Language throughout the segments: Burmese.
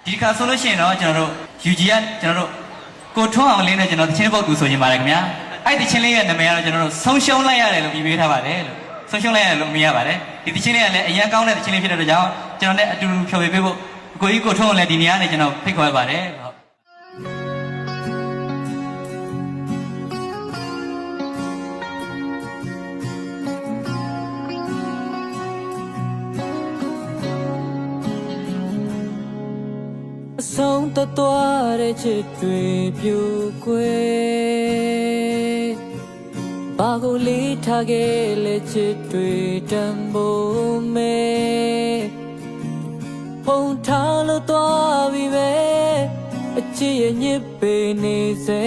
ဒီခါဆိုလို့ရှိရင်တော့ကျွန်တော်တို့ UG ကကျွန်တော်တို့ကိုထွန်းအောင်လင်းနဲ့ကျွန်တော်တချင်းပုတ်သူဆိုရင်ပါတယ်ခင်ဗျာအဲ့တချင်းလေးရဲ့နာမည်ကတော့ကျွန်တော်တို့ဆုံးရှုံးလိုက်ရတယ်လို့ပြပေးထားပါတယ်လို့ဆုံးရှုံးလိုက်ရတယ်လို့မြင်ရပါတယ်ဒီတချင်းလေးကလည်းအရင်ကောင်းတဲ့တချင်းလေးဖြစ်တဲ့အတွက်ကြောင့်ကျွန်တော်နဲ့အတူတူဖြော်ပြပေးဖို့ကိုကြီးကိုထွန်းအောင်လည်းဒီနေရာနဲ့ကျွန်တော်ဖိတ်ခေါ်ရပါတယ်ဆုံးတသွားတဲ့ချစ်တွေပြိုကွယ်ဘာကိုလေးထားခဲ့လဲချစ်တွေတန်ဖို့မဲပုံထားလို့သွားပြီပဲအချစ်ရဲ့ညစ်ပေနေစေ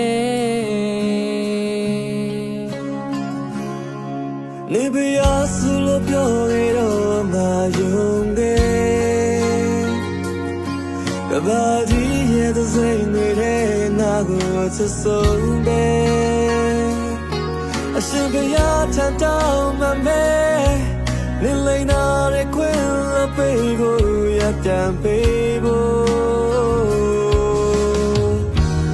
နေပြရစုလို့ပြောရတော့ငါယုံခဲ့ဘာဒီရဲ့တဲ့စိတ်နဲ့ငါကိုချစ်ဆုံးပဲအရှင်ကရထတောင်းမမဲလင်းလိမ့်နာတဲ့ခွင်လပေးကိုရတံပေးဖို့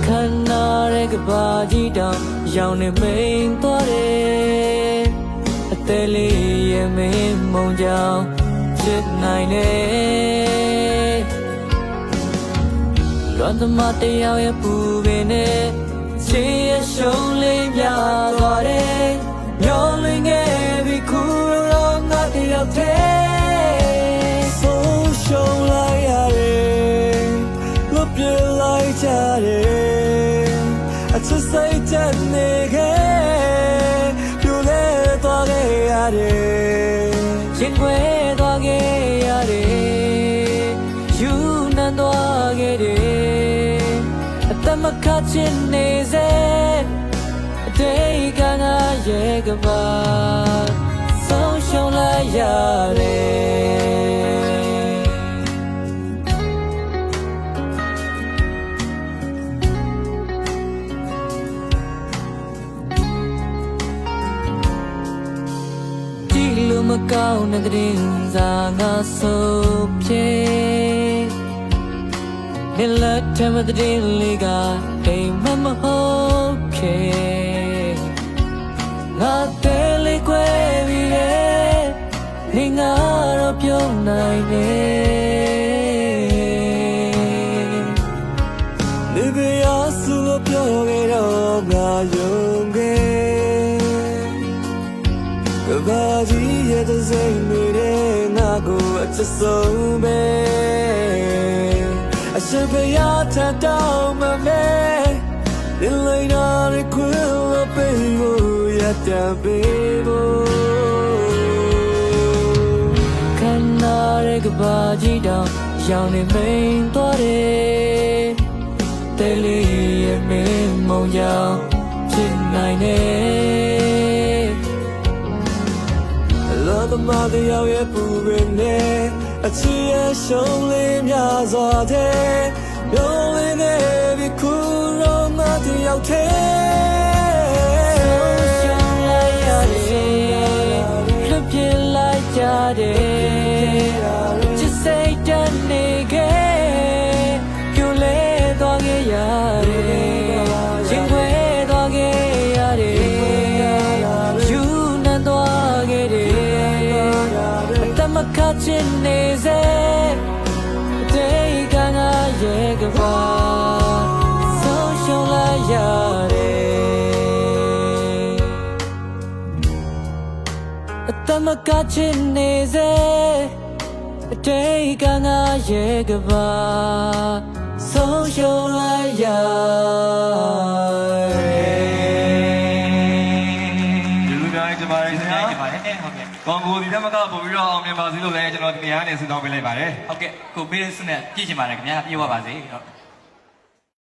ခန္ဓာရဲ့ကဘာကြီးတောင်ရောင်နေမိန်သွားတယ်အသေးလေးရဲ့မင်းမုံကြောင်ချစ်နိုင်တယ်လွန်သမားတယောက်ရဲ့ပူပင်နဲ့ချေရရှုံးလေးများသွားတယ်မျောလင်းခဲ့ပြီးခုတော့ငါတယောက်တည်းဆုံးရှုံးလိုက်ရတယ်လွတ်ပြလိုက်ကြတယ်အချစ်စိတ်ချက်နေခဲ့ပြိုလဲသွားခဲ့ရတယ်ရင်ခွဲသွားခဲ့ရတယ်ယူနှံသွားခဲ့တယ်မခတ်ချင်နေစေအတေးကငါရဲ့ကဘာဆုံးရှုံးလိုက်ရတယ်ဒီလိုမကောင်းတဲ့တဲ့စားငါဆိုပြေလက်ထမတဲ့လေးကအိမ်မမဟုတ်ခဲ့ငါတဲလေးကွယ်ပြီးရဲ့နေငါတော့ပြုံးနိုင်တယ်နေပြရစုလို့ပြောခဲ့တော့ငါယုံခဲ့ကဘာကြီးရဲ့တဲ့စိတ်နဲ့ငါကိုအချစ်ဆုံးပဲအရှင်ကရထတောင်းမမဲလင်းလိမ့်နာတဲ့ခွင်လပေးကိုရတံပေးဖို့ခန္ဓာရဲ့ကဘာကြီးတောင်ရောင်နေမိန်သွားတယ်တဲလေးရဲ့မင်းမုံကြောင်ချစ်နိုင်တယ်လောကမှာတယောက်ရဲ့ပူပင်နဲ့အချစ်ရဲ့ရှုံးလေးများစွာတဲ့မျောလင်းနေပြီခုတော့ငါတယောက်တည်းရှုံးလိုက်ရတယ်လွတ်ပြလိုက်ကြတယ်ချစ်စိတ်တန်နေခဲ့ပြိုလဲသွားခဲ့ရတယ်ရင်ခွဲသွားခဲ့ရတယ်ယူနှံသွားခဲ့တယ်တမခတ်ချင်နေစေအတေးကငါရဲ့ကဘာဆုံးရှုံးလိုက်ရတယ်အတမကချင်နေစေအတေးကငါရဲ့ကဘာဆုံးရှုံးလိုက်ရတယ်ဒီလိုများနေကြပါလေဆရာ ဟုတ်ပါတယ်ဟုတ်ကဲ့ ကောင်းကိုဒီတက်မကပို့ပြီးတော့အောင်မြင်ပါစေလို့လည်းကျွန်တော်ဒီနေရာကနေဆုတောင်းပေးလိုက်ပါတယ်ဟုတ်ကဲ့ကိုပေးတဲ့ဆုနဲ့ပြည့်ချင်ပါတယ်ခင်ဗျာပြေဝပါစေဟုတ်